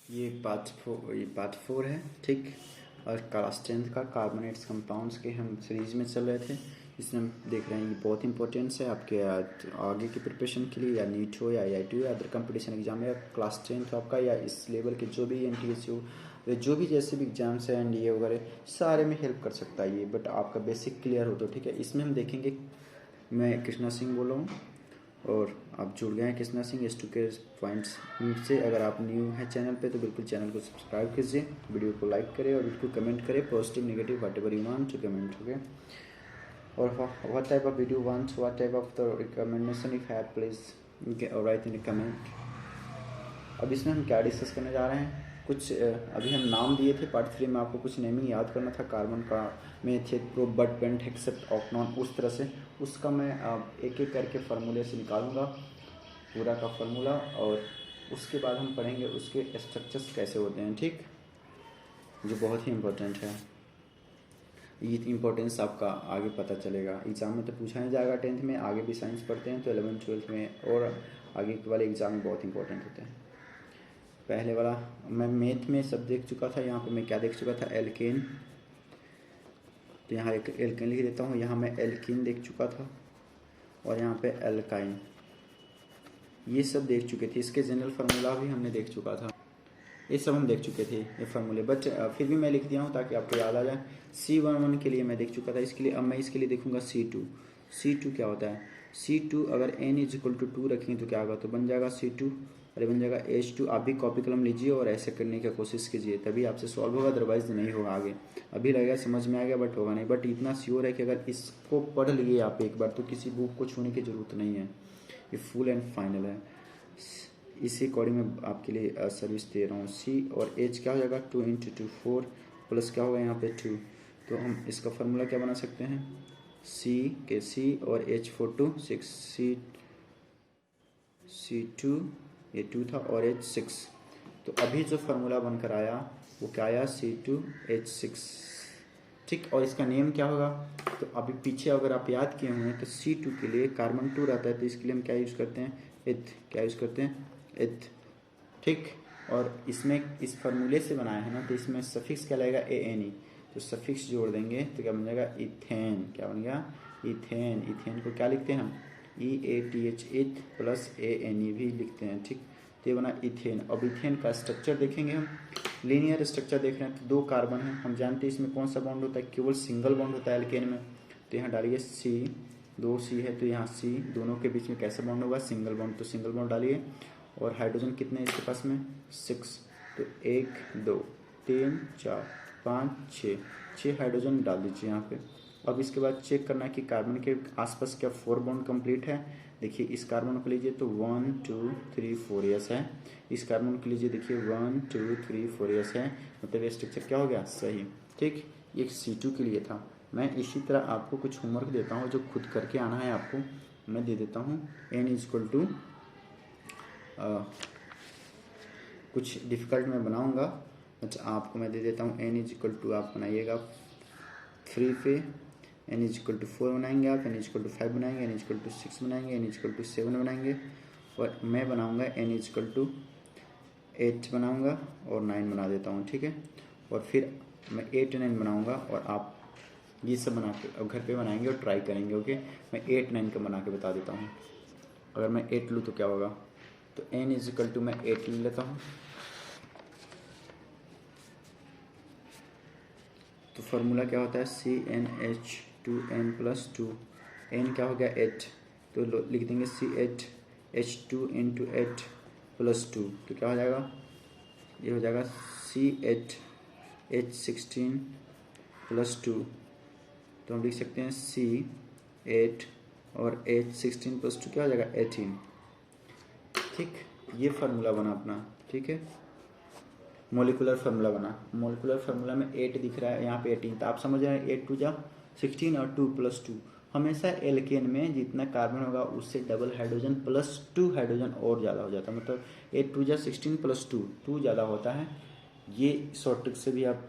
ये पार्ट 4 है, ठीक। और क्लास 10th का कार्बोनेट्स कंपाउंड्स के हम सीरीज में चल रहे थे। इसमें हम देख रहे हैं ये बहुत इंपॉर्टेंट है आपके आगे की प्रिपरेशन के लिए, या नीट हो या IIT हो या अदर कंपटीशन एग्जाम, या क्लास 10th आपका, या इस लेवल के जो भी NTSC हो, जो भी जैसे भी एग्जाम्स हैं NDA वगैरह सारे में हेल्प कर सकता है ये। बट आपका बेसिक क्लियर हो तो ठीक है। इसमें हम देखेंगे, मैं कृष्णा सिंह बोल रहा हूँ और आप जुड़ गए हैं कृष्णा सिंह S2 के पॉइंट्स से। अगर आप न्यू हैं चैनल पे तो बिल्कुल चैनल को सब्सक्राइब कीजिए, वीडियो को लाइक करें और बिल्कुल कमेंट करें, positive negative whatever you want to comment, okay. और what type of video want, what type of the recommendation if have, please write in comment. अब इसमें हम क्या डिस्कस करने जा रहे हैं, कुछ अभी हम नाम दिए थे पार्ट 3 में, आपको कुछ नेमिंग याद करना था। कार्बन का में थे प्रो बट पेंट एक्सेप्ट ऑक्नॉन, उस तरह से उसका मैं एक एक करके फार्मूले से निकालूंगा पूरा का फार्मूला, और उसके बाद हम पढ़ेंगे उसके स्ट्रक्चर्स कैसे होते हैं, ठीक, जो बहुत ही इम्पोर्टेंट है। ये इम्पोर्टेंस आपका आगे पता चलेगा, एग्ज़ाम में तो पूछा नहीं जाएगा 10th में, आगे भी साइंस पढ़ते हैं तो 11th 12th में और आगे वाले एग्ज़ाम में बहुत इंपॉर्टेंट होते हैं। पहले वाला मैं मैथ में सब देख चुका था, यहाँ पे मैं क्या देख चुका था, एल्केन, तो यहाँ एक एल्केन लिख देता हूँ। यहाँ मैं एल्कीन देख चुका था और यहाँ पे एल्काइन, ये सब देख चुके थे। इसके जनरल फार्मूला भी हमने देख चुका था, ये सब हम देख चुके थे ये फार्मूले, बट फिर भी मैं लिख दिया हूँ ताकि आपको याद आ जाए। C11 के लिए मैं देख चुका था, इसके लिए अब मैं इसके लिए देखूंगा C2 क्या होता है। C2 अगर n=2 रखेंगे तो क्या होगा, तो बन जाएगा C2, अरे बन जाएगा H2। आप भी कॉपी कलम लीजिए और ऐसे करने की कोशिश कीजिए, तभी आपसे सॉल्व होगा, अदरवाइज नहीं होगा आगे। अभी लगेगा समझ में आ गया बट होगा नहीं। बट इतना श्योर है कि अगर इसको पढ़ लिए आप एक बार तो किसी बुक को छूने की ज़रूरत नहीं है, ये फुल एंड फाइनल है। इसी अकॉर्डिंग मैं आपके लिए सर्विस दे रहा हूँ। C और H क्या हो जाएगा, 2 × 2 4 प्लस क्या होगा यहाँ पे 2, तो हम इसका फार्मूला क्या बना सकते हैं, C और H for 2 6, C2 ये 2 था और H 6, तो अभी जो फार्मूला बनकर आया वो क्या आया, C2H6, ठीक। और इसका नेम क्या होगा, तो अभी पीछे अगर आप याद किए हुए हैं तो C2 के लिए कार्बन 2 रहता है, तो इसके लिए हम क्या यूज़ करते हैं, एथ, क्या यूज़ करते हैं, एथ, ठीक। और इसमें इस फार्मूले से बनाया है ना, तो इसमें सफिक्स क्या लगेगा, ANE, तो सफिक्स जोड़ देंगे तो क्या बन जाएगा, इथेन, क्या बन गया, इथेन। इथेन को क्या लिखते हैं हम, EATH, इथ प्लस ANE भी लिखते हैं, ठीक। तो ये बना इथेन। अब इथेन का स्ट्रक्चर देखेंगे हम, लीनियर स्ट्रक्चर देख रहे हैं तो 2 कार्बन है, हम जानते हैं इसमें कौन सा बॉन्ड होता है, केवल सिंगल बॉन्ड होता है एल्केन में, तो यहाँ डालिए C, 2 C है तो यहाँ C, दोनों के बीच में कैसा बॉन्ड होगा, सिंगल बॉन्ड, तो सिंगल बॉन्ड डालिए। और हाइड्रोजन कितने हैं इसके पास में, 6, तो 1 2 3 4 5 6 हाइड्रोजन डाल दीजिए यहाँ पे। अब इसके बाद चेक करना है कि कार्बन के आसपास क्या 4 बॉन्ड कंप्लीट है। देखिए इस कार्बन को लीजिए तो 1 2 3 4 यस है, इस कार्बन को लीजिए देखिए 1 2 3 4 यस है, मतलब ये स्ट्रक्चर क्या हो गया, सही, ठीक। ये C2 के लिए था। मैं इसी तरह आपको कुछ होमवर्क देता हूँ जो खुद करके आना है आपको, मैं दे देता हूँ। n कुछ डिफ़िकल्ट मैं बनाऊंगा, अच्छा आपको मैं दे देता हूँ। n आप बनाइएगा फ्री पे, n=4 बनाएंगे आप, n=5 बनाएंगे, n=6 बनाएंगे, n=7 बनाएंगे, और मैं बनाऊंगा n=8 बनाऊंगा और 9 बना देता हूँ, ठीक है। और फिर मैं 8 9 बनाऊंगा और आप ये सब बना के अब घर पे बनाएंगे और ट्राई करेंगे, ओके। मैं 8 9 का बना के बता देता हूँ। अगर मैं 8 लूँ तो क्या होगा, तो n मैं 8 ले लेता हूँ, तो फार्मूला क्या होता है, CnH2n+2, n क्या हो गया 8, तो लिख देंगे CH2 × 8 + 2, तो क्या हो जाएगा, ये हो जाएगा CH16 + 2, तो हम लिख सकते हैं C8 और H16 + 2 क्या हो जाएगा 18, ठीक। ये फार्मूला बना अपना, ठीक है। मोलिकुलर फार्मूला बना, मोलिकुलर फार्मूला में 8 दिख रहा है, यहाँ पे 18, तो आप समझ रहे हैं 8 2 जा 16 और 2 + 2, हमेशा एल्केन में जितना कार्बन होगा उससे डबल हाइड्रोजन +2 हाइड्रोजन और ज़्यादा हो जाता है, मतलब 8 2 जा 16 + 2 2 ज़्यादा होता है। ये शॉर्ट ट्रिक से भी आप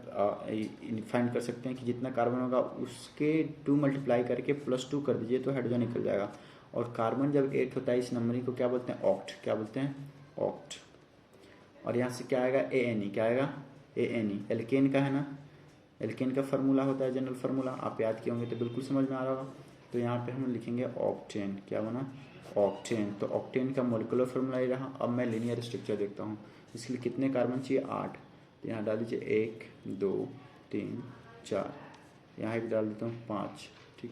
फाइंड कर सकते हैं कि जितना कार्बन होगा उसके 2 मल्टीप्लाई करके +2 कर दीजिए तो हाइड्रोजन निकल जाएगा। और कार्बन जब 8 होता है इस नंबरिंग को क्या बोलते हैं, ऑक्ट, क्या बोलते हैं, ऑक्ट। और यहाँ से क्या आएगा ANE, क्या आएगा ANE, एल्केन का है ना, एल्केन का फार्मूला होता है जनरल फार्मूला, आप याद किए होंगे तो बिल्कुल समझ में आ रहा होगा। तो यहाँ पे हम लिखेंगे ऑक्टेन, क्या बना ऑक्टेन। तो ऑक्टेन का मोलिकुलर फार्मूला ये रहा। अब मैं लीनियर स्ट्रक्चर देखता हूँ, इसके लिए कितने कार्बन चाहिए 8, तो यहाँ डाल दीजिए 1 2 3 4, यहाँ एक डाल देता हूँ 5, ठीक,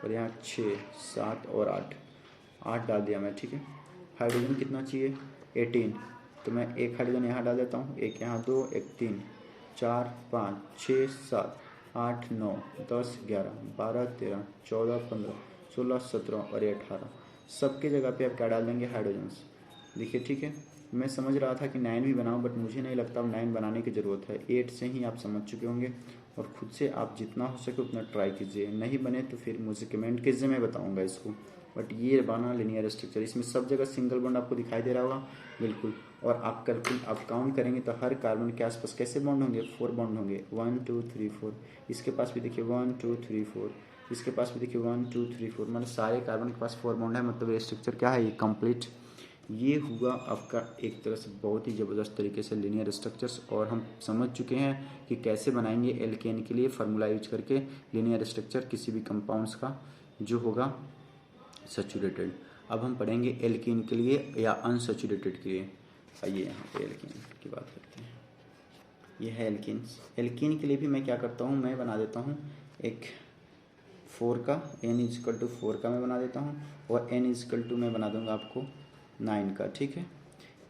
और यहाँ 6 7 और 8 डाल दिया मैं, ठीक है। हाइड्रोजन कितना चाहिए 18, तो मैं एक हाइड्रोजन यहाँ डाल देता हूँ, एक यहाँ 2 एक 3 4 5 6 7 8 9 10 11 12 13 14 15 16 17 और ये 18, सबके जगह पे आप क्या डाल देंगे हाइड्रोजन्स। देखिए ठीक है, मैं समझ रहा था कि 9 भी बनाऊं, बट मुझे नहीं लगता अब 9 बनाने की ज़रूरत है। 8 से ही आप समझ चुके होंगे, और खुद से आप जितना हो सके उतना ट्राई कीजिए। नहीं बने तो फिर मुझे कमेंट कीजिए, मैं बताऊंगा इसको। बट ये बना लीनियर स्ट्रक्चर, इसमें सब जगह सिंगल बॉन्ड आपको दिखाई दे रहा होगा बिल्कुल। और आप आप काउंट करेंगे तो हर कार्बन के आसपास कैसे बॉन्ड होंगे 4 बॉन्ड होंगे, 1 2 3 4। इसके पास भी देखिए 1 2 3 4, इसके पास भी देखिए 1 2 3 4, मतलब सारे कार्बन के पास 4 बॉन्ड है। मतलब ये स्ट्रक्चर क्या है, ये कंप्लीट। ये हुआ आपका एक तरह से बहुत ही ज़बरदस्त तरीके से लीनियर स्ट्रक्चर्स, और हम समझ चुके हैं कि कैसे बनाएंगे एल्केन के लिए फार्मूला यूज करके लीनियर स्ट्रक्चर किसी भी कंपाउंड्स का जो होगा सैचुरेटेड। अब हम पढ़ेंगे एल्कीन के लिए या अनसैचुरेटेड के लिए। आइए यहाँ पे एल्कीन की बात करते हैं। ये है एल्कीन। एल्कीन के लिए भी मैं क्या करता हूँ, मैं बना देता हूँ एक 4 का, N=4 का मैं बना देता हूँ, और N= मैं बना दूंगा आपको 9 का, ठीक है।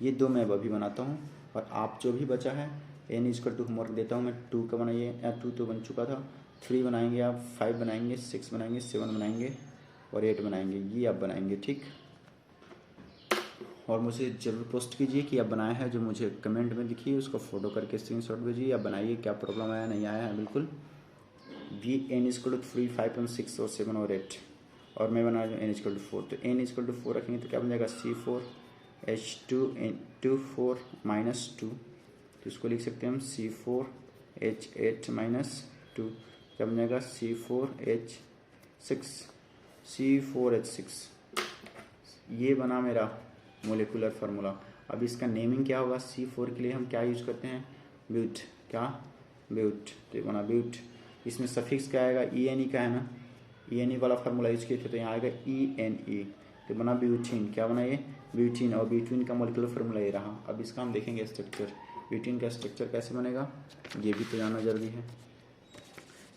ये 2 मैं अभी बनाता हूँ, और आप जो भी बचा है N= होमवर्क देता हूँ मैं 2 का बनाइए, 2 तो बन चुका था, 3 बनाएंगे आप, 5 बनाएंगे, 6 बनाएंगे, 7 बनाएंगे और 8 बनाएंगे, ये आप बनाएंगे, ठीक। और मुझे ज़रूर पोस्ट कीजिए कि आप बनाया है, जो मुझे कमेंट में दिखिए, उसको फोटो करके स्क्रीनशॉट भेजिए, आप बनाइए, क्या प्रॉब्लम आया नहीं आया है बिल्कुल। वी N=3 5 और 6 और 7 और 8, और मैं बना रहा हूँ N=4। तो N=4 रखेंगे तो क्या बन जाएगा C4H2 -2, तो इसको लिख सकते हैं हम C4H8 -2, क्या बन जाएगा C4H6। ये बना मेरा मोलिकुलर फार्मूला। अब इसका नेमिंग क्या होगा, C4 के लिए हम क्या यूज करते हैं, ब्यूट, क्या ब्यूट, तो ये बना ब्यूट। इसमें सफिक्स क्या आएगा, ENE का है ना, ENE वाला फार्मूला यूज किए थे, तो यहाँ आएगा ENE, तो बना ब्यूटीन, क्या बना ये ब्यूटीन, और ब्यूटीन का मोलिकुलर फार्मूला ये रहा। अब इसका हम देखेंगे स्ट्रक्चर, ब्यूटीन का स्ट्रक्चर कैसे बनेगा ये भी तो जानना जरूरी है।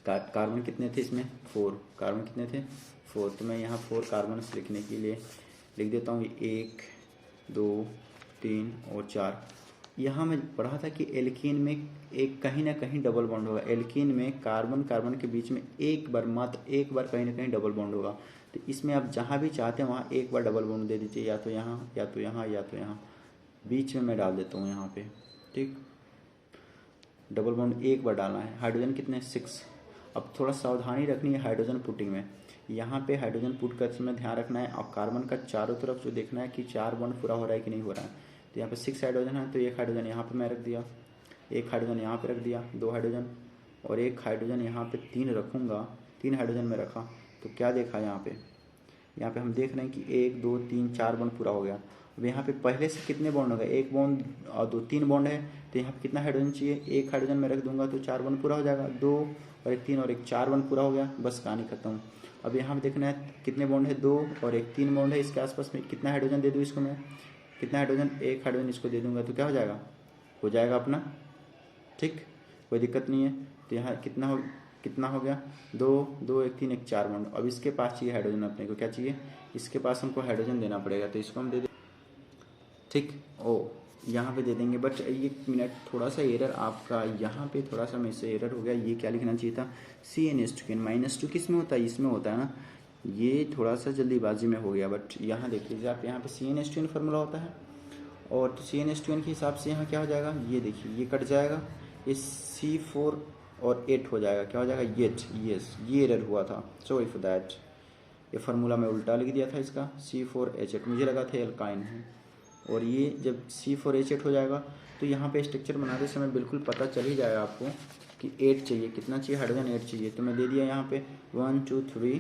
कार्बन कितने थे इसमें 4, कार्बन कितने थे 4, तो मैं यहाँ 4 कार्बन लिखने के लिए लिख देता हूँ 1 2 3 और 4। यहाँ मैं पढ़ा था कि एल्कीन में एक कहीं ना कहीं डबल बॉन्ड होगा। एल्कीन में कार्बन कार्बन के बीच में एक बार, मात्र एक बार कहीं ना कहीं डबल बॉन्ड होगा। तो इसमें आप जहाँ भी चाहते हैं वहाँ एक बार डबल बॉन्ड दे दीजिए, या तो यहाँ या तो यहाँ या तो यहाँ, बीच में मैं डाल देता हूँ यहाँ पे, ठीक। डबल बॉन्ड एक बार डालना है। हाइड्रोजन कितने 6। अब थोड़ा सावधानी रखनी है हाइड्रोजन पुटिंग में। यहाँ पे हाइड्रोजन पुट करते समय ध्यान रखना है, और कार्बन का चारों तरफ जो देखना है कि 4 बॉन्ड पूरा हो रहा है कि नहीं हो रहा है। तो यहाँ पे 6 हाइड्रोजन है, तो एक हाइड्रोजन यहाँ पे मैं रख दिया, एक हाइड्रोजन यहाँ पे रख दिया, 2 हाइड्रोजन, और एक हाइड्रोजन यहाँ पे 3 रखूँगा, 3 हाइड्रोजन में रखा। तो क्या देखा यहाँ पे हम देख रहे हैं कि 1 2 3 4 बॉन्ड पूरा हो गया। अब यहाँ पे पहले से कितने बॉन्ड हो गए, एक बॉन्ड और 2 3 बॉन्ड है, तो यहाँ पे कितना हाइड्रोजन चाहिए, एक हाइड्रोजन में रख दूंगा तो 4 बॉन्ड पूरा हो जाएगा, 2 और 1 3 और 1 4 बॉन्ड पूरा हो गया, बस कहानी खत्म। अब यहाँ पे देखना है कितने बॉन्ड है, 2 और 1 3 बॉन्ड है, इसके आसपास में कितना हाइड्रोजन दे दूँ इसको मैं, कितना हाइड्रोजन, एक हाइड्रोजन इसको दे दूंगा तो क्या हो जाएगा अपना, ठीक, कोई दिक्कत नहीं है। तो यहाँ कितना हो गया 2 2 1 3 1 4 बॉन्ड। अब इसके पास चाहिए हाइड्रोजन, अपने को क्या चाहिए, इसके पास हमको हाइड्रोजन देना पड़ेगा, तो इसको हम दे दें, ठीक। ओ यहाँ पे दे देंगे, बट 1 मिनट, थोड़ा सा एरर आपका यहाँ पे, थोड़ा सा मेरे से एरर हो गया। ये क्या लिखना चाहिए था, CnH2 किस में होता है, इसमें होता है ना, ये थोड़ा सा जल्दीबाजी में हो गया। बट यहाँ देख लीजिए आप, यहाँ पे CnH2 फार्मूला होता है, और तो CnH2 के हिसाब से यहाँ क्या हो जाएगा, ये देखिए ये कट जाएगा, ये C4 और 8 हो जाएगा, क्या हो जाएगा 8, यस ये एरर हुआ था, सॉरी फॉर दैट। ये फार्मूला मैं उल्टा लिख दिया था इसका, C4H8 मुझे लगा था एल्काइन है, और ये जब C4H8 हो जाएगा तो यहाँ पे स्ट्रक्चर बनाते समय बिल्कुल पता चल ही जाएगा आपको कि 8 चाहिए, कितना चाहिए हाइड्रोजन, 8 चाहिए। तो मैं दे दिया यहाँ पे 1 2 3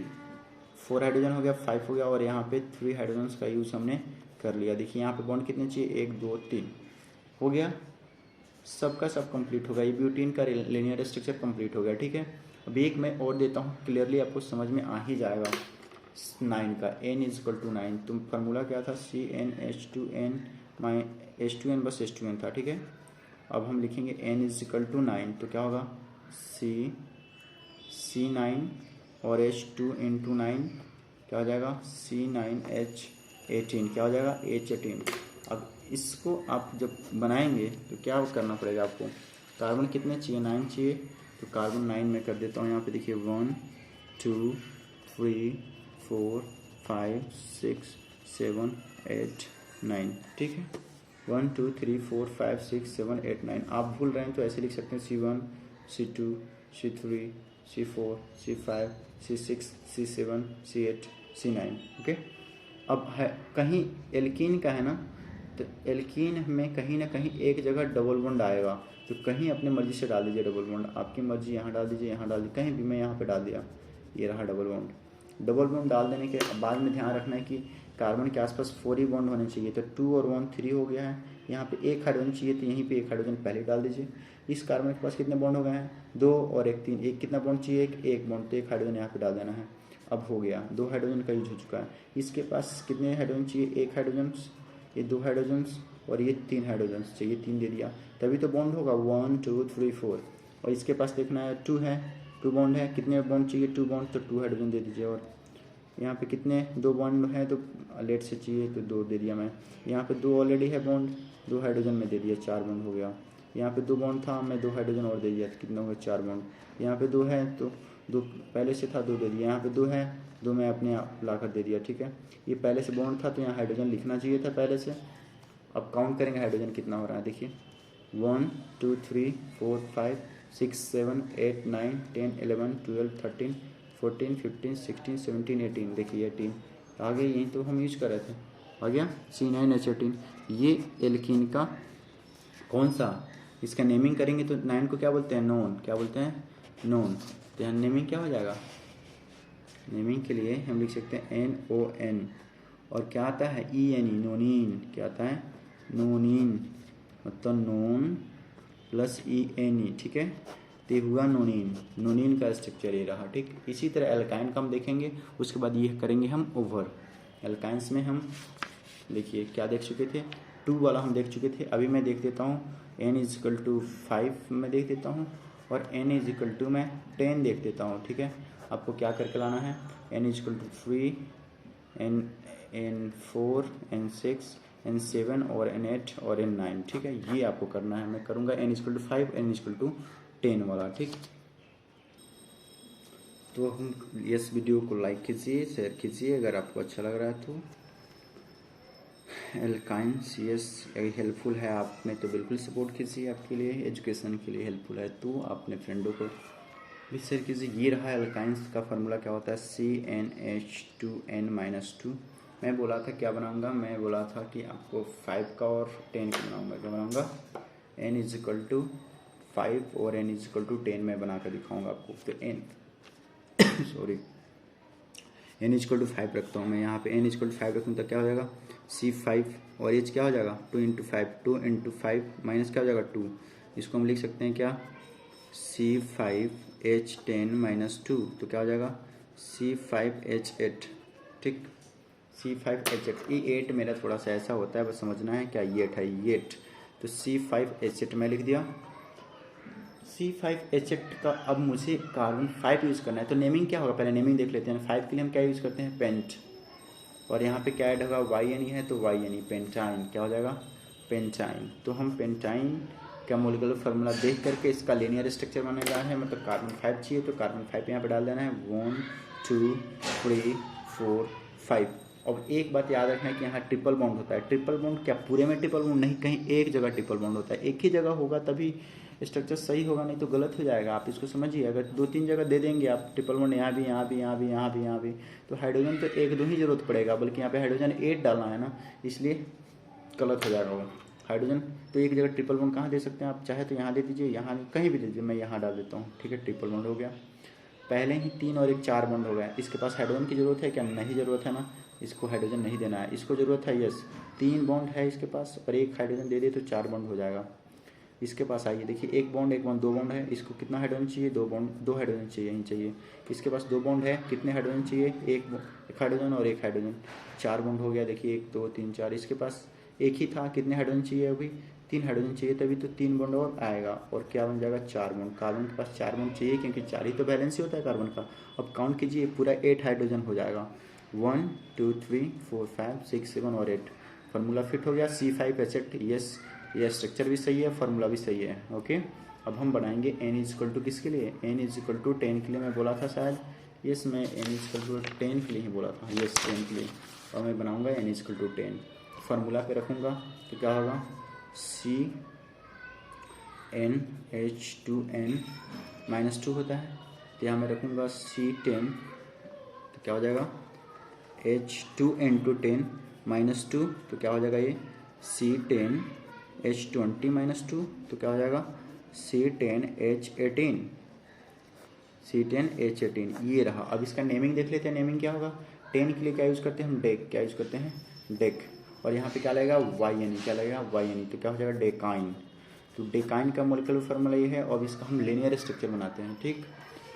4 हाइड्रोजन हो गया, 5 हो गया, और यहाँ पे 3 हाइड्रोजन का यूज़ हमने कर लिया। देखिए यहाँ पे बॉन्ड कितने चाहिए, 1 2 3, हो गया, सबका सब कंप्लीट हो गया, ये ब्यूटीन का लीनियर स्ट्रक्चर कंप्लीट हो गया। ठीक है, अब एक मैं और देता हूँ, क्लियरली आपको समझ में आ ही जाएगा। 9 का n इज इक्वल टू 9, तुम फार्मूला क्या था, CnH2n माइ H2n बस H2n था। ठीक है, अब हम लिखेंगे n इज इक्वल टू 9, तो क्या होगा C9 और H2 इंटू 9 क्या हो जाएगा C9H18, क्या हो जाएगा H18। अब इसको आप जब बनाएंगे तो क्या करना पड़ेगा आपको, कार्बन कितने चाहिए, 9 चाहिए, तो कार्बन 9 में कर देता हूँ। यहाँ पे देखिए 1 2 3 4 5 6 7 8 9, ठीक है, 1 2 3 4 5 6 7 8 9। आप भूल रहे हैं तो ऐसे लिख सकते हैं C1 C2 C3 C4 C5 C6 C7 C8 C9। Okay, अब है कहीं एल्कीन का है ना, तो एल्कीन में कहीं ना कहीं एक जगह डबल बॉन्ड आएगा, तो कहीं अपने मर्जी से डाल दीजिए डबल बॉन्ड, आपकी मर्जी, यहाँ डाल दीजिए, यहाँ डाल दीजिए, कहीं भी, मैं यहाँ पे डाल दिया, ये रहा डबल बॉन्ड। डबल बॉन्ड डाल देने के बाद में ध्यान रखना है कि कार्बन के आसपास 4 ही बॉन्ड होने चाहिए, तो 2 और 1 3 हो गया है। यहाँ पे एक हाइड्रोजन चाहिए, तो यहीं पे एक हाइड्रोजन पहले डाल दीजिए। इस कार्बन के पास कितने बॉन्ड हो गए हैं, 2 और 1 3, एक कितना बॉन्ड चाहिए, एक बॉन्ड, तो एक हाइड्रोजन यहाँ पे डाल देना है। अब हो गया, 2 हाइड्रोजन का यूज हो चुका है। इसके पास कितने हाइड्रोजन चाहिए, एक हाइड्रोजन, ये 2 हाइड्रोजन और ये 3 हाइड्रोजन चाहिए, 3 दे दिया, तभी तो बॉन्ड होगा 1 2 3 4। और इसके पास देखना है 2 है, 2 बॉन्ड है, कितने बॉन्ड चाहिए, 2 बॉन्ड, तो 2 हाइड्रोजन दे दीजिए। और यहाँ पे कितने 2 बॉन्ड है, तो लेट से चाहिए तो 2 दे दिया मैं। यहाँ पे 2 ऑलरेडी है बॉन्ड, 2 हाइड्रोजन में दे दिया, 4 बॉन्ड हो गया। यहाँ पे 2 बॉन्ड था, मैं 2 हाइड्रोजन और दे दिया, तो कितना हो गया 4 बॉन्ड। यहाँ पे 2 है तो 2 पहले से था, 2 दे दिया। यहाँ पे 2 है, 2 मैं अपने आप ला कर दे दिया। ठीक है, ये पहले से बॉन्ड था तो यहाँ हाइड्रोजन लिखना चाहिए था पहले से। अब काउंट करेंगे हाइड्रोजन कितना हो रहा है, देखिए 1 2 3 4 5 6 7 8 9 10 11 12 13 14 15 16 17 18, देखिए 18 आ गया, यही तो हम यूज कर रहे थे, आ गया C9H18। ये एल्कीन का कौन सा, इसका नेमिंग करेंगे तो 9 को क्या बोलते हैं, नोन, क्या बोलते हैं, नोन। तो यहाँ नेमिंग क्या हो जाएगा, नेमिंग के लिए हम लिख सकते हैं NON, और क्या आता है ENE, नोनिन, क्या आता है नोनिन, मतलब नोन प्लस ENE। ठीक है, तो ये हुआ नोनिन, नोनिन का स्ट्रक्चर ये रहा। ठीक, इसी तरह एल्काइन का हम देखेंगे, उसके बाद ये करेंगे हम ओवर। एल्काइंस में हम देखिए क्या देख चुके थे, 2 वाला हम देख चुके थे। अभी मैं देख देता हूँ n इज इक्वल टू 5 मैं देख देता हूँ, और n इज इक्वल टू मैं 10 देख देता हूँ। ठीक है, आपको क्या करके लाना है, n is equal to 3 n4 n6 n7 और n8 और n9। ठीक है, ये आपको करना है, मैं करूँगा n is equal to 5 n is equal to 10 वाला। ठीक, तो हम इस वीडियो को लाइक कीजिए, शेयर कीजिए अगर आपको अच्छा लग रहा है तो। एल्काइन CS हेल्पफुल है आप में तो बिल्कुल सपोर्ट कीजिए, आपके लिए एजुकेशन के लिए हेल्पफुल है तो अपने फ्रेंडों को भी शेयर कीजिए। ये रहा एल्काइंस का फार्मूला, क्या होता है CnH2n-2। मैं बोला था क्या बनाऊंगा, मैं बोला था कि आपको 5 का और 10 का बनाऊंगा। क्या बनाऊंगा, n इज इक्वल टू 5 और n इज इक्वल टू 10 मैं बना कर दिखाऊंगा आपको। तो n sorry n is equal to 5 रखता हूँ मैं, यहाँ पे n इज इक्वल टू 5 रखूँ तो क्या हो जाएगा C5 और h क्या हो जाएगा 2 इंटू 5, 2 इंटू 5 माइनस क्या हो जाएगा 2। इसको हम लिख सकते हैं क्या C5H10 माइनस 2, तो क्या हो जाएगा C5H8। ठीक, C5H8, ये 8 मेरा थोड़ा सा ऐसा होता है, बस समझना है क्या ये 8 है, ये 8, तो C5H8 मैं लिख दिया। C5H8 का अब मुझे कार्बन 5 यूज़ करना है, तो नेमिंग क्या होगा, पहले नेमिंग देख लेते हैं। 5 के लिए हम क्या यूज़ करते हैं, पेंट, और यहाँ पे क्या ऐड होगा YNE है तो YNE, पेंटाइन, क्या हो जाएगा पेंटाइन। तो हम पेंटाइन का मोलिकुलर फार्मूला देख करके इसका लीनियर स्ट्रक्चर बनाने जा रहे हैं, मतलब कार्बन 5 चाहिए तो कार्बन 5 यहाँ पे डाल देना है, 1 2 3 4 5। अब एक बात याद रखना है कि यहाँ ट्रिपल बॉन्ड होता है। ट्रिपल बॉन्ड क्या पूरे में ट्रिपल बॉन्ड नहीं, कहीं एक जगह ट्रिपल बॉन्ड होता है, एक ही जगह होगा तभी स्ट्रक्चर सही होगा, नहीं तो गलत हो जाएगा। आप इसको समझिए, अगर 2-3 जगह दे देंगे आप ट्रिपल बॉन्ड, यहाँ भी यहाँ भी यहाँ भी यहाँ भी यहाँ भी, तो हाइड्रोजन तो 1-2 ही जरूरत पड़ेगा, बल्कि यहाँ पे हाइड्रोजन 8 डालना है ना, इसलिए गलत हो जाएगा वो हाइड्रोजन। तो एक जगह ट्रिपल बॉन्ड कहाँ दे सकते हैं आप, चाहे तो यहाँ दे दीजिए, यहाँ कहीं भी दे दीजिए, मैं यहाँ डाल देता हूँ। ठीक है, ट्रिपल बॉन्ड हो गया, पहले ही 3 और 1 4 बॉन्ड हो गया। इसके पास हाइड्रोजन की जरूरत है क्या, नहीं ज़रूरत है ना, इसको हाइड्रोजन नहीं देना है, इसको ज़रूरत है यस 3 बॉन्ड है इसके पास और एक हाइड्रोजन दे दे तो 4 बॉन्ड हो जाएगा। इसके पास आइए देखिए, एक बॉन्ड 2 बॉन्ड है, इसको कितना हाइड्रोजन चाहिए, 2 बॉन्ड, 2 हाइड्रोजन चाहिए ही चाहिए। इसके पास 2 बॉन्ड है, कितने हाइड्रोजन चाहिए, एक हाइड्रोजन और एक हाइड्रोजन, 4 बॉन्ड हो गया। देखिए 1 2 3 4, इसके पास एक ही था, कितने हाइड्रोजन चाहिए अभी, 3 हाइड्रोजन चाहिए, तभी तो 3 बॉन्ड और आएगा और क्या बन जाएगा 4 बॉन्ड। कार्बन के पास 4 बॉन्ड चाहिए क्योंकि 4 ही तो बैलेंस ही होता है कार्बन का। अब काउंट कीजिए, पूरा 8 हाइड्रोजन हो जाएगा, 1 2 3 4 5 6 7 और 8। फार्मूला फिट हो गया C5H8। यस, ये स्ट्रक्चर भी सही है, फार्मूला भी सही है। ओके, अब हम बनाएंगे n इज इक्वल टू किसके लिए, n इज इक्वल टू 10 के लिए मैं बोला था शायद। यस, मैं n इज इक्वल टू 10 के लिए ही बोला था। यस 10 के लिए, और मैं बनाऊंगा n is equal to 10। Formula पे रखूँगा तो क्या होगा, CnH2n -2 होता है, तो यहाँ मैं रखूँगा C10, तो क्या हो जाएगा H2n to 10 -2, तो क्या हो जाएगा ये C10 H20 -2, तो क्या हो जाएगा C10H18, C10H18। ये रहा। अब इसका नेमिंग देख लेते हैं, नेमिंग क्या होगा। 10 के लिए क्या यूज़ करते हैं हम, डेक, क्या यूज़ करते हैं, डेक। और यहाँ पे क्या लगेगा YN, क्या लगेगा YN, तो क्या हो जाएगा डेकाइन। तो डेकाइन का मोलिकुलर फार्मूला ये है। और इसका हम लीनियर स्ट्रक्चर बनाते हैं। ठीक,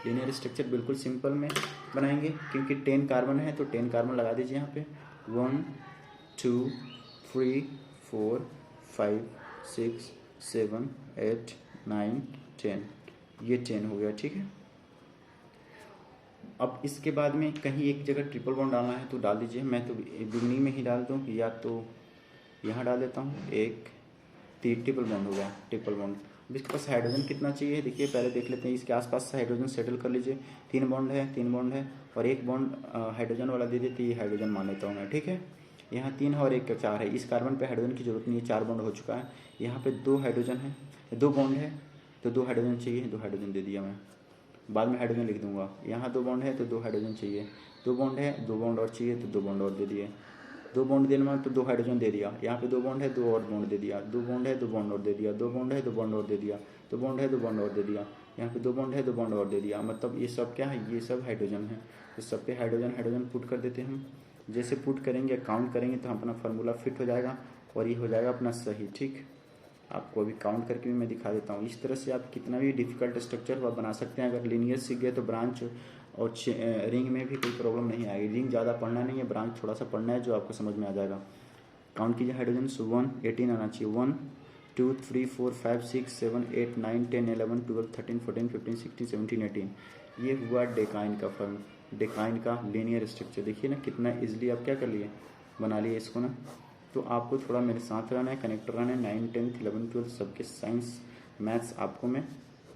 लीनियर स्ट्रक्चर बिल्कुल सिंपल में बनाएंगे क्योंकि 10 कार्बन है, तो 10 कार्बन लगा दीजिए यहाँ पे। 1 2 3 4 5 6 7 8 9 10, ये 10 हो गया। ठीक है, अब इसके बाद में कहीं एक जगह ट्रिपल बॉन्ड डालना है तो डाल दीजिए। मैं तो बिगनिंग में ही डाल दूँ, या तो यहाँ डाल देता हूँ। एक ट्रिपल बॉन्ड हो गया, ट्रिपल बॉन्ड। अब इसके पास हाइड्रोजन कितना चाहिए, देखिए पहले देख लेते हैं। इसके आसपास हाइड्रोजन सेटल कर लीजिए। 3 बॉन्ड है, 3 बॉन्ड है, और एक बॉन्ड हाइड्रोजन वाला दे देते, ये हाइड्रोजन मान लेता हूँ मैं। ठीक है, यहाँ 3 है और एक 4 है। इस कार्बन पे हाइड्रोजन की जरूरत नहीं है, 4 बॉन्ड हो चुका है। यहाँ पे 2 हाइड्रोजन है, 2 बॉन्ड है, तो 2 हाइड्रोजन चाहिए, 2 हाइड्रोजन दे दिया मैं, बाद में हाइड्रोजन लिख दूंगा। यहाँ 2 बॉन्ड है तो 2 हाइड्रोजन चाहिए, 2 बॉन्ड है, 2 बॉन्ड और चाहिए तो 2 बॉन्ड और दे दिए। 2 बॉन्ड देना तो 2 हाइड्रोजन दे दिया। यहाँ पे 2 बॉन्ड है, 2 और बॉन्ड दे दिया। 2 बॉन्ड है, 2 बॉन्ड और दे दिया। 2 बॉन्ड है, 2 बॉन्ड और दे दिया। 2 बॉन्ड है, 2 बॉन्ड और दे दिया। यहाँ पे 2 बॉन्ड है, 2 बॉन्ड और दे दिया। मतलब ये सब क्या है, ये सब हाइड्रोजन है। तो सब पे हाइड्रोजन हाइड्रोजन पुट कर देते हैं हम। जैसे पुट करेंगे, काउंट करेंगे तो अपना फार्मूला फिट हो जाएगा और ये हो जाएगा अपना सही। ठीक, आपको अभी काउंट करके भी मैं दिखा देता हूँ। इस तरह से आप कितना भी डिफिकल्ट स्ट्रक्चर हुआ बना सकते हैं। अगर लीनियर सीख गए तो ब्रांच और रिंग में भी कोई प्रॉब्लम नहीं आएगी। रिंग ज़्यादा पढ़ना नहीं है, ब्रांच थोड़ा सा पढ़ना है, जो आपको समझ में आ जाएगा। काउंट कीजिए हाइड्रोजन, 1 18 आना चाहिए। 1 2 3 4 5 6 7 8 9 10 11 12 13 14 15 16 17 18। ये हुआ डेकाइन का फॉर्म, डेकाइन का लीनियर स्ट्रक्चर। देखिए ना कितना इजीली आप क्या कर लिए, बना लिए इसको ना। तो आपको थोड़ा मेरे साथ रहना है, कनेक्टर रहना है। 9 10 11 12 सबके साइंस मैथ्स आपको मैं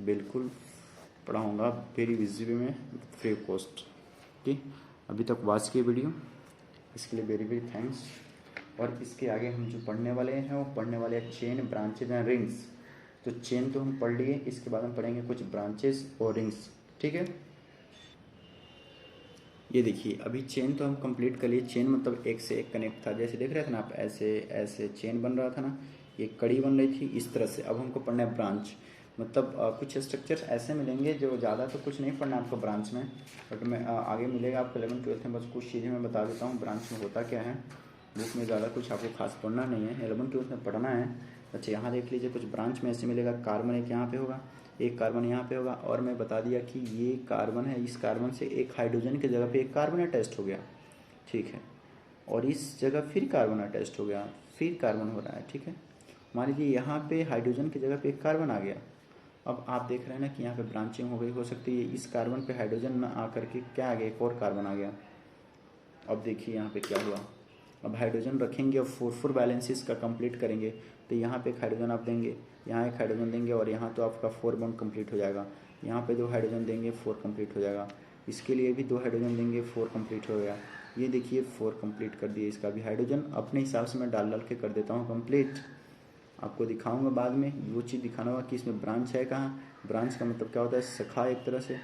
बिल्कुल पढ़ाऊँगा वेरी इजी वे में, फ्री ऑफ कॉस्ट। ठीक, अभी तक वॉच किए वीडियो, इसके लिए वेरी वेरी थैंक्स। और इसके आगे हम जो पढ़ने वाले हैं वो पढ़ने वाले हैं चेन, ब्रांचेज एंड रिंग्स। तो चेन तो हम पढ़ लिए, इसके बाद हम पढ़ेंगे कुछ ब्रांचेस और रिंग्स। ठीक है, ये देखिए अभी चेन तो हम कंप्लीट कर लिए। चेन मतलब एक से एक कनेक्ट था, जैसे देख रहे थे ना आप, ऐसे ऐसे चेन बन रहा था ना, ये कड़ी बन रही थी इस तरह से। अब हमको पढ़ना है ब्रांच, मतलब कुछ स्ट्रक्चर्स ऐसे मिलेंगे जो ज़्यादा तो कुछ नहीं पढ़ना है आपको ब्रांच में, बट मैं आगे मिलेगा आपको 11 12 में। बस कुछ चीज़ें मैं बता देता हूँ ब्रांच में होता क्या है। बुक में ज़्यादा कुछ आपको खास पढ़ना नहीं है, 11 12 में पढ़ना है। अच्छा, यहाँ देख लीजिए कुछ ब्रांच में ऐसे मिलेगा। कार्बन एक यहाँ पे होगा, एक कार्बन यहाँ पे होगा, और मैं बता दिया कि ये कार्बन है, इस कार्बन से एक हाइड्रोजन की जगह पे एक कार्बन अटैच्ड हो गया। ठीक है, और इस जगह फिर कार्बन अटैच्ड हो गया, फिर कार्बन हो रहा है। ठीक है, मान लीजिए यहाँ पे हाइड्रोजन की जगह पे एक कार्बन आ गया। अब आप देख रहे हैं ना कि यहाँ पे ब्रांचिंग हो गई। हो सकती है इस कार्बन पे हाइड्रोजन ना आकर के क्या आ गया, एक और कार्बन आ गया। अब देखिए यहाँ पे क्या हुआ। अब हाइड्रोजन रखेंगे और 4 बैलेंसेस का कंप्लीट करेंगे, तो यहाँ पे एक हाइड्रोजन आप देंगे, यहाँ एक हाइड्रोजन देंगे, और यहाँ तो आपका 4 बॉन्ड कंप्लीट हो जाएगा। यहाँ पे 2 हाइड्रोजन देंगे, 4 कंप्लीट हो जाएगा। इसके लिए भी 2 हाइड्रोजन देंगे, 4 कंप्लीट हो गया। ये देखिए 4 कंप्लीट कर दिए। इसका भी हाइड्रोजन अपने हिसाब से मैं डाल के कर देता हूँ कंप्लीट। आपको दिखाऊंगा बाद में, वो चीज़ दिखाना होगा कि इसमें ब्रांच है कहाँ। ब्रांच का मतलब क्या होता है, शाखा एक तरह से।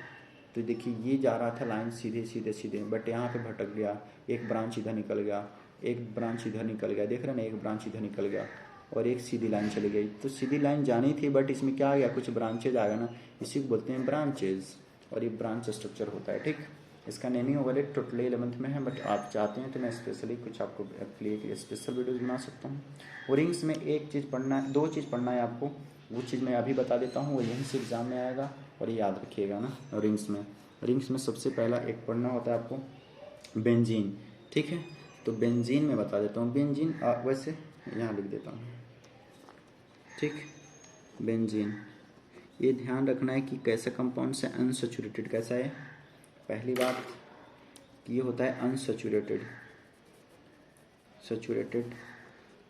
तो देखिए ये जा रहा था लाइन सीधे सीधे सीधे, बट यहाँ पे भटक गया, एक ब्रांच इधर निकल गया, एक ब्रांच इधर निकल गया, देख रहे हैं ना, एक ब्रांच इधर निकल गया, और एक सीधी लाइन चली गई। तो सीधी लाइन जानी थी, बट इसमें क्या आ गया, कुछ ब्रांचेज आ गया ना, इसी को बोलते हैं ब्रांचेज, और ये ब्रांच स्ट्रक्चर होता है। ठीक, इसका नेमिंग वगैरह टोटली 11th में है, बट आप चाहते हैं तो मैं स्पेशली कुछ आपको लिए स्पेशल वीडियोज़ बना सकता हूँ। और रिंग्स में एक चीज़ पढ़ना है, 2 चीज़ पढ़ना है आपको, वो चीज़ मैं अभी बता देता हूँ, वो यहीं से एग्ज़ाम में आएगा और ये याद रखिएगा ना। रिंग्स में सबसे पहला एक पढ़ना होता है आपको बेंजीन, ठीक है। तो बेंजीन में बता देता हूँ, बेंजीन वैसे यहाँ लिख देता हूँ, ठीक। बेंजीन, ये ध्यान रखना है कि कैसा कंपाउंड से अनसैचुरेटेड कैसा है। पहली बात ये होता है अनसैचुरेटेड, सैचुरेटेड,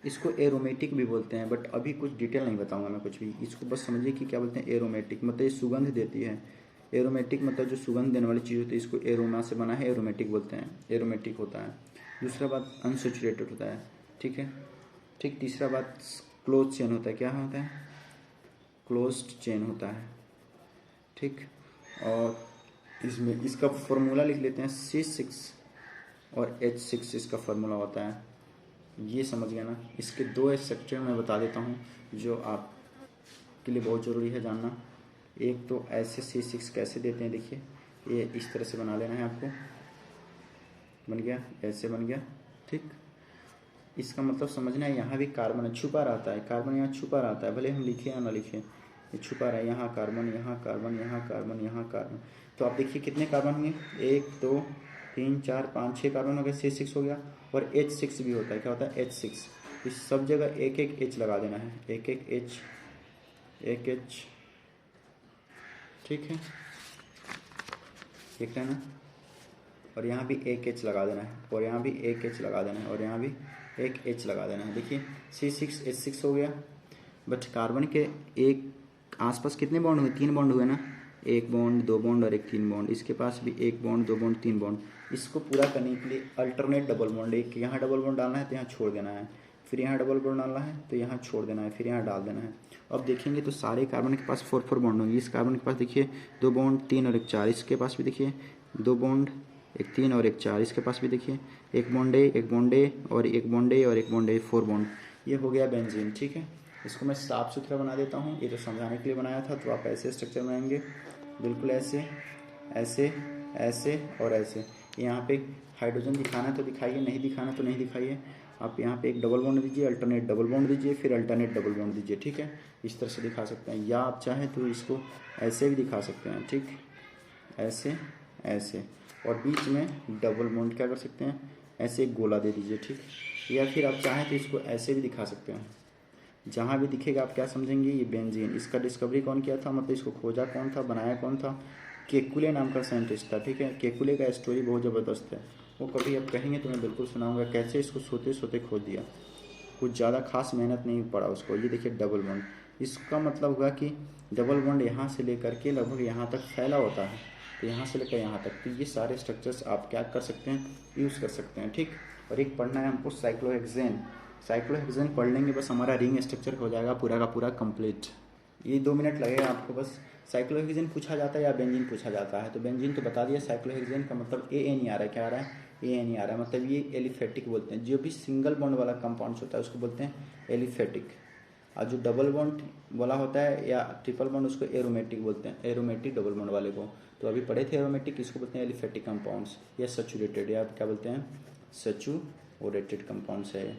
इसको एरोमेटिक भी बोलते हैं, बट अभी कुछ डिटेल नहीं बताऊंगा मैं कुछ भी, इसको बस समझिए कि क्या बोलते हैं एरोमेटिक, मतलब ये सुगंध देती है। एरोमेटिक मतलब जो सुगंध देने वाली चीज़ होती है, इसको एरोमा से बना है, एरोमेटिक बोलते हैं, एरोमेटिक होता है। दूसरा बात अनसैचुरेटेड होता है, ठीक है, ठीक। तीसरा बात क्लोज चेन होता है, क्या होता है, क्लोज्ड चेन होता है, ठीक। और इसमें इसका फॉर्मूला लिख लेते हैं, C6 और H6 इसका फार्मूला होता है, ये समझ गया ना। इसके 2 स्ट्रक्चर मैं बता देता हूँ जो आपके लिए बहुत ज़रूरी है जानना। एक तो ऐसे C6 कैसे देते हैं, देखिए ये इस तरह से बना लेना है आपको, बन गया, ऐसे बन गया, ठीक। इसका मतलब समझना है, यहाँ भी कार्बन छुपा रहता है, कार्बन यहाँ छुपा रहता है, भले हम लिखे या ना लिखे, ये छुपा रहा है, यहाँ कार्बन, यहाँ कार्बन, यहाँ कार्बन, यहाँ कार्बन। तो आप देखिए कितने कार्बन हुए, 1 2 3 4 5 6 कार्बन हो गए, C6 हो गया। और H6 भी होता है, क्या होता है H6। इस सब जगह एक एक H लगा देना है, एक एक H, एक H, ठीक है, देख रहे हैं ना। और यहाँ भी एक H लगा देना है, और यहाँ भी एक H लगा देना है, और यहाँ भी एक H लगा देना है। देखिए C6 H6 हो गया, बट कार्बन के एक आसपास कितने बॉन्ड हुए, 3 बॉन्ड हुए ना, 1 बॉन्ड 2 बॉन्ड और एक 3 बॉन्ड। इसके पास भी 1 बॉन्ड 2 बॉन्ड 3 बॉन्ड। इसको पूरा करने के लिए अल्टरनेट डबल बॉन्ड, एक यहाँ डबल बॉन्ड डालना है तो यहाँ छोड़ देना है, फिर यहाँ डबल बॉन्ड डालना है तो यहाँ छोड़ देना है, फिर यहाँ डाल देना है। अब देखेंगे तो सारे कार्बन के पास 4 4 बॉन्ड होंगे। इस कार्बन के पास देखिए 2 बॉन्ड 3 और एक 4, इसके पास भी देखिए 2 बॉन्ड 1 3 और एक 4, इसके पास भी देखिए 1 बॉन्ड ए, 1 बॉन्ड ए और 1 बॉन्ड ए और 1 बॉन्ड ए, 4 बॉन्ड। ये हो गया बेंजीन, ठीक है। इसको मैं साफ सुथरा बना देता हूँ, ये तो समझाने के लिए बनाया था। तो आप ऐसे स्ट्रक्चर बनाएंगे, बिल्कुल ऐसे ऐसे ऐसे और ऐसे। यहाँ पे हाइड्रोजन दिखाना तो दिखाइए, नहीं दिखाना तो नहीं दिखाइए। आप यहाँ पे एक डबल बॉन्ड दीजिए, अल्टरनेट डबल बॉन्ड दीजिए, फिर अल्टरनेट डबल बॉन्ड दीजिए, ठीक है। इस तरह से दिखा सकते हैं, या आप चाहें तो इसको ऐसे भी दिखा सकते हैं, ठीक, ऐसे ऐसे। और बीच में डबल बॉन्ड क्या कर सकते हैं, ऐसे एक गोला दे दीजिए, ठीक। या फिर आप चाहें तो इसको ऐसे भी दिखा सकते हैं। जहाँ भी दिखेगा आप क्या समझेंगे, ये बेंजीन। इसका डिस्कवरी कौन किया था, मतलब इसको खोजा कौन था, बनाया कौन था, केकुले नाम का साइंटिस्ट था, ठीक है। केकुले का स्टोरी बहुत ज़बरदस्त है, वो कभी आप कहेंगे तो मैं बिल्कुल सुनाऊंगा, कैसे इसको सोते सोते खोज दिया। कुछ ज़्यादा खास मेहनत नहीं पड़ा उसको। ये देखिए डबल बॉन्ड, इसका मतलब हुआ कि डबल बॉन्ड यहाँ से लेकर के लगभग यहाँ तक फैला होता है, तो यहाँ से लेकर यहाँ तक। तो ये सारे स्ट्रक्चर्स आप क्या कर सकते हैं, यूज़ कर सकते हैं, ठीक। और एक पढ़ना है हमको साइक्लोहेक्सेन। साइक्लोहेक्सेन पढ़ लेंगे बस हमारा रिंग स्ट्रक्चर हो जाएगा पूरा का पूरा कंप्लीट। ये 2 मिनट लगेगा आपको बस। साइक्लोहेक्सेन पूछा जाता है या बेंजीन पूछा जाता है, तो बेंजीन तो बता दिया। साइक्लोहेक्सेन का मतलब AN आ रहा है, क्या आ रहा है, AN आ रहा है, मतलब ये एलिफेटिक बोलते हैं। जो भी सिंगल बॉन्ड वाला कंपाउंड्स होता है उसको बोलते हैं एलिफेटिक, और जो डबल बॉन्ड वाला होता है या ट्रिपल बॉन्ड उसको एरोमेटिक बोलते हैं, एरोमेटिक डबल बॉन्ड वाले को। तो अभी पढ़े थे एरोमेटिक, इसको बोलते हैं एलिफेटिक कंपाउंड्स, या सैचुरेटेड, या क्या बोलते हैं, सैचुरेटेड कंपाउंड्स है।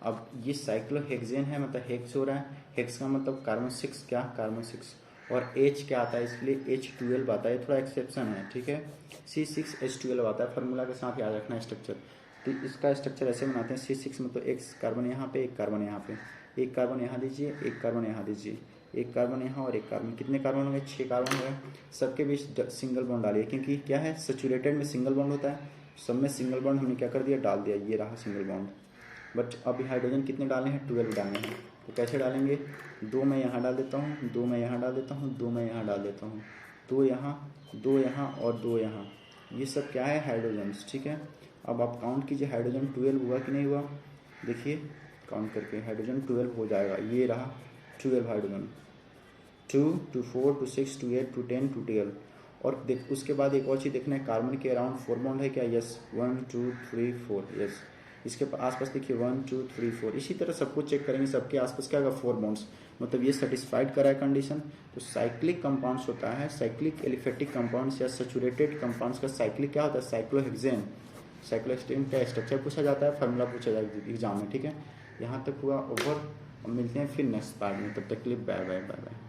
अब ये साइक्लोहेक्सेन है, मतलब हेक्स हो रहा है, हेक्स का मतलब कार्बन 6, क्या कार्बन 6। और H क्या आता है, इसके लिए H12 आता है, थोड़ा एक्सेप्शन है, ठीक है। C6H12 आता है, फार्मूला के साथ याद रखना स्ट्रक्चर। तो इसका स्ट्रक्चर ऐसे बनाते हैं, C6 मतलब एक कार्बन यहाँ पे, एक कार्बन यहाँ पे, एक कार्बन यहाँ दीजिए, एक कार्बन यहाँ दीजिए, एक कार्बन यहाँ और एक कार्बन। कितने कार्बन होंगे, 6 कार्बन हो गए। सबके बीच सिंगल बॉन्ड डालिए, क्योंकि क्या है, सैचुरेटेड में सिंगल बॉन्ड होता है, सब में सिंगल बॉन्ड हमने क्या कर दिया, डाल दिया, ये रहा सिंगल बॉन्ड। बट अब हाइड्रोजन कितने डालने हैं, 12 डालने हैं। तो कैसे डालेंगे, 2 मैं यहाँ डाल देता हूँ, 2 मैं यहाँ डाल देता हूँ, 2 मैं यहाँ डाल देता हूँ, 2 यहाँ, 2 यहाँ और 2 यहाँ। ये सब क्या है, हाइड्रोजन्स, ठीक है। अब आप काउंट कीजिए, हाइड्रोजन 12 हुआ कि नहीं हुआ, देखिए काउंट करके हाइड्रोजन 12 हो जाएगा। ये रहा 12 हाइड्रोजन, 2 2 4 2 6 2 8 2 10 2 12। और देख उसके बाद एक और चीज़ देखना है, कार्बन के अराउंड 4 बॉन्ड है क्या, यस, 1 2 3 4, यस। इसके आसपास देखिए 1 2 3 4। इसी तरह सब कुछ चेक करेंगे, सबके आसपास क्या होगा, 4 बॉन्ड्स। मतलब ये सेटिस्फाइड करा है कंडीशन। तो साइक्लिक कंपाउंड्स होता है, साइक्लिक एलिफेटिक कंपाउंड्स या सैचुरेटेड कंपाउंड्स का साइक्लिक क्या होता है, साइक्लोहेक्सेन। साइक्लोहेक्सेन का स्ट्रक्चर पूछा जाता है, फार्मूला पूछा जाता है एग्जाम में, ठीक है। यहाँ तक हुआ ओवर। अब मिलते हैं फिर नेक्स्ट पार्ट में, तब तक के लिए बाय बाय बाय बाय।